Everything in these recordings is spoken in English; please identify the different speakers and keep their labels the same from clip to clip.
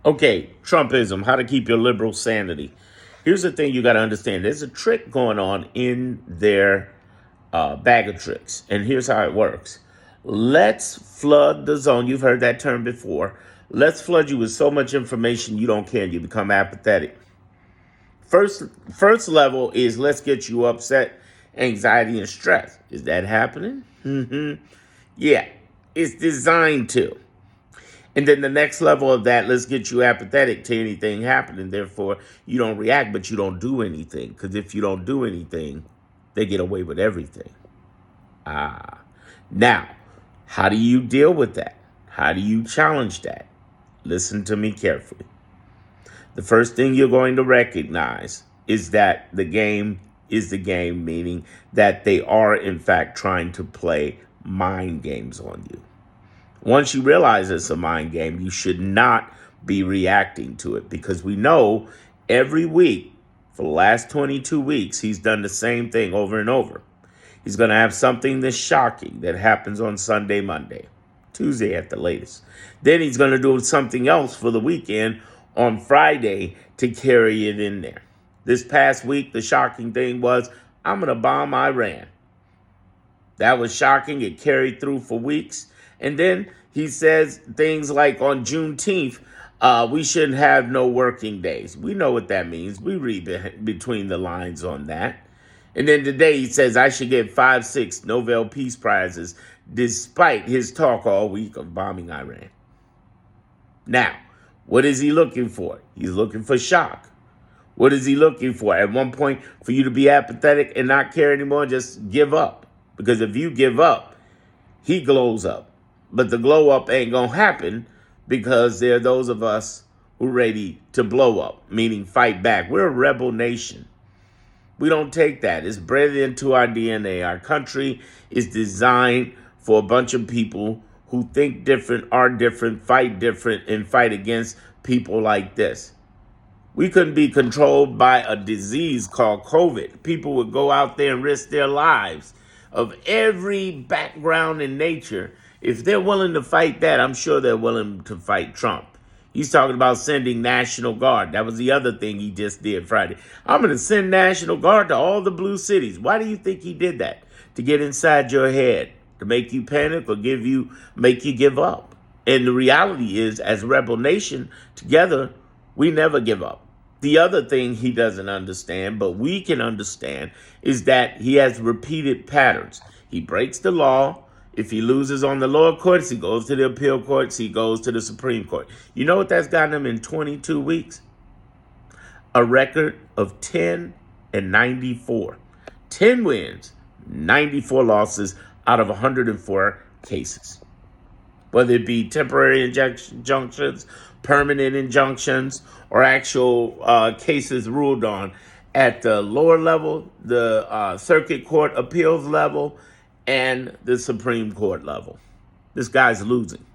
Speaker 1: Okay, Trumpism, how to keep your liberal sanity. Here's the thing you got to understand. There's a trick going on in their bag of tricks. And here's how it works. Let's flood the zone. You've heard that term before. Let's flood you with so much information you don't care. You become apathetic. First, first level is let's get you upset, anxiety, and stress. Is that happening? Yeah, it's designed to. And then the next level of that, let's get you apathetic to anything happening. Therefore, you don't react, but you don't do anything. Because if you don't do anything, they get away with everything. Now, how do you deal with that? How do you challenge that? Listen to me carefully. The first thing you're going to recognize is that the game is the game, meaning that they are, in fact, trying to play mind games on you. Once you realize it's a mind game, you should not be reacting to it because we know every week for the last 22 weeks, he's done the same thing over and over. He's going to have something that's shocking that happens on Sunday, Monday, Tuesday at the latest. Then he's going to do something else for the weekend on Friday to carry it in there. This past week, the shocking thing was, I'm going to bomb Iran. That was shocking. It carried through for weeks. And then he says things like on Juneteenth, we shouldn't have no working days. We know what that means. We read between the lines on that. And then today he says I should get 5, 6 Nobel Peace Prizes despite his talk all week of bombing Iran. Now, what is he looking for? He's looking for shock. What is he looking for? At one point, for you to be apathetic and not care anymore, just give up. Because if you give up, he glows up. But the glow up ain't going to happen because there are those of us who are ready to blow up, meaning fight back. We're a rebel nation. We don't take that. It's bred into our DNA. Our country is designed for a bunch of people who think different, are different, and fight against people like this. We couldn't be controlled by a disease called COVID. People would go out there and risk their lives of every background in nature. If they're willing to fight that, I'm sure they're willing to fight Trump. He's talking about sending National Guard. That was the other thing he just did Friday. I'm going to send National Guard to all the blue cities. Why do you think he did that? To get inside your head, to make you panic or make you give up. And the reality is, as a rebel nation, together, we never give up. The other thing he doesn't understand, but we can understand, is that he has repeated patterns. He breaks the law. If he loses on the lower courts, he goes to the appeal courts, he goes to the Supreme Court. You know what that's gotten him in 22 weeks? A record of 10-94. 10 wins, 94 losses out of 104 cases. Whether it be temporary injunctions, permanent injunctions, or actual cases ruled on at the lower level, the circuit court appeals level, and the Supreme Court level. This guy's losing.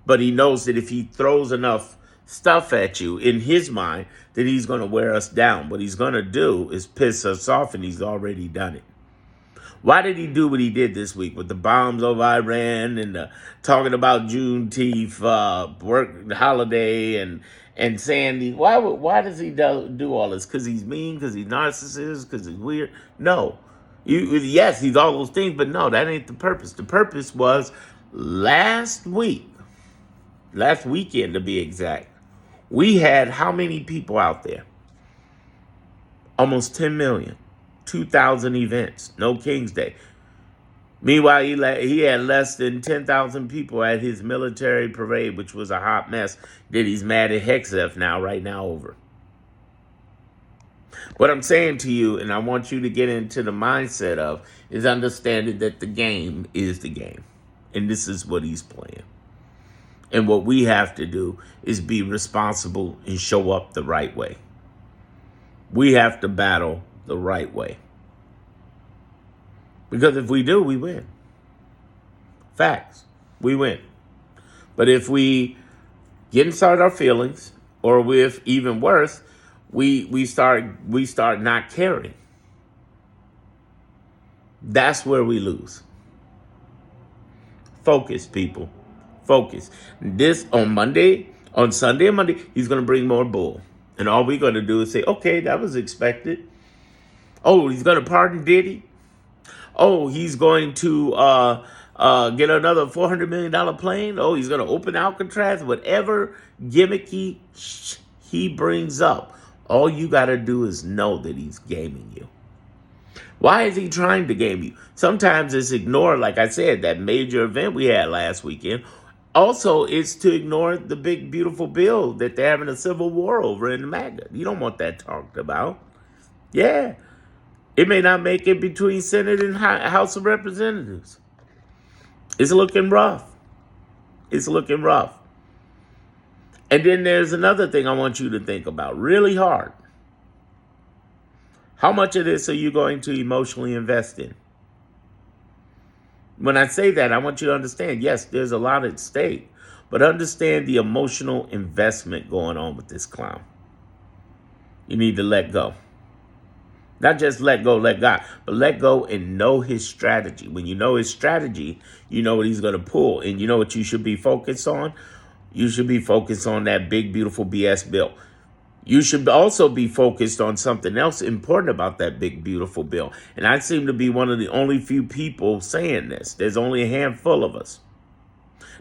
Speaker 1: But he knows that if he throws enough stuff at you in his mind, that he's going to wear us down. What he's going to do is piss us off, and he's already done it. Why did he do what he did this week with the bombs over Iran and talking about Juneteenth, work holiday, and Sanity? Why does he do all this? Because he's mean? Because he's narcissist? Because he's weird? No. Yes, he's all those things, but no, that ain't the purpose. The purpose was last weekend to be exact, we had how many people out there? Almost 10 million. 2,000 events. No King's Day. Meanwhile, he had less than 10,000 people at his military parade, which was a hot mess that he's mad at Hexef right now over. What I'm saying to you, and I want you to get into the mindset of, is understanding that the game is the game. And this is what he's playing. And what we have to do is be responsible and show up the right way. We have to battle the right way. Because if we do, we win. Facts. We win. But if we get inside our feelings, or with even worse, we start not caring. That's where we lose. Focus, people. Focus. This on Monday, On Sunday and Monday, he's going to bring more bull. And all we're going to do is say, okay, that was expected. Oh, he's going to pardon Diddy. Oh, he's going to get another $400 million plane. Oh, he's going to open Alcatraz. Whatever gimmicky he brings up, all you got to do is know that he's gaming you. Why is he trying to game you? Sometimes it's ignore, like I said, that major event we had last weekend. Also, it's to ignore the big, beautiful bill that they're having a civil war over in the MAGA. You don't want that talked about. Yeah. It may not make it between Senate and House of Representatives. It's looking rough. It's looking rough. And then there's another thing I want you to think about really hard. How much of this are you going to emotionally invest in? When I say that, I want you to understand, yes, there's a lot at stake, but understand the emotional investment going on with this clown. You need to let go. Not just let go, let God, but let go and know his strategy. When you know his strategy, you know what he's going to pull. And you know what you should be focused on? You should be focused on that big, beautiful BS bill. You should also be focused on something else important about that big, beautiful bill. And I seem to be one of the only few people saying this. There's only a handful of us.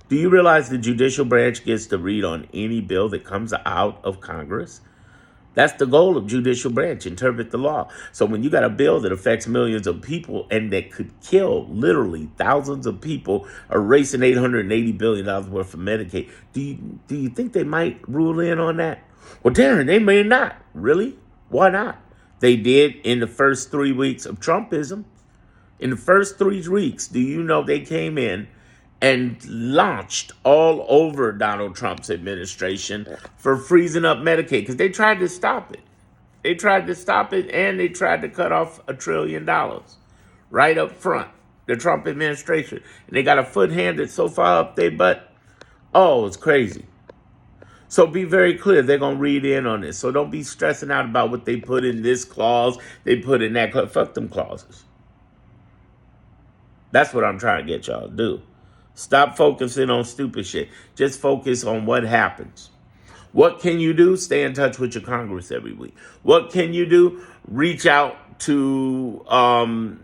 Speaker 1: Do you realize the judicial branch gets to read on any bill that comes out of Congress? That's the goal of judicial branch, interpret the law. So when you got a bill that affects millions of people and that could kill literally thousands of people, erasing $880 billion worth of Medicaid, do you think they might rule in on that? Well, Darren, they may not. Really? Why not? They did in the first 3 weeks of Trumpism. In the first 3 weeks, do you know they came in and launched all over Donald Trump's administration for freezing up Medicaid because they tried to stop it. They tried to stop it and they tried to cut off $1 trillion right up front, the Trump administration. And they got a foot handed so far up their butt. Oh, it's crazy. So be very clear. They're going to read in on this. So don't be stressing out about what they put in this clause, they put in that clause. Fuck them clauses. That's what I'm trying to get y'all to do. Stop focusing on stupid shit. Just focus on what happens. What can you do? Stay in touch with your Congress every week. What can you do? Reach out to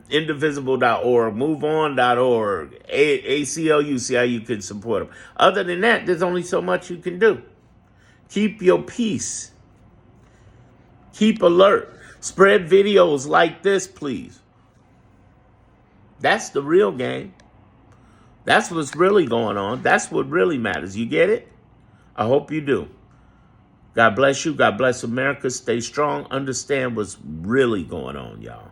Speaker 1: indivisible.org, moveon.org, ACLU, see how you can support them. Other than that, there's only so much you can do. Keep your peace. Keep alert. Spread videos like this, please. That's the real game. That's what's really going on. That's what really matters. You get it? I hope you do. God bless you. God bless America. Stay strong. Understand what's really going on, y'all.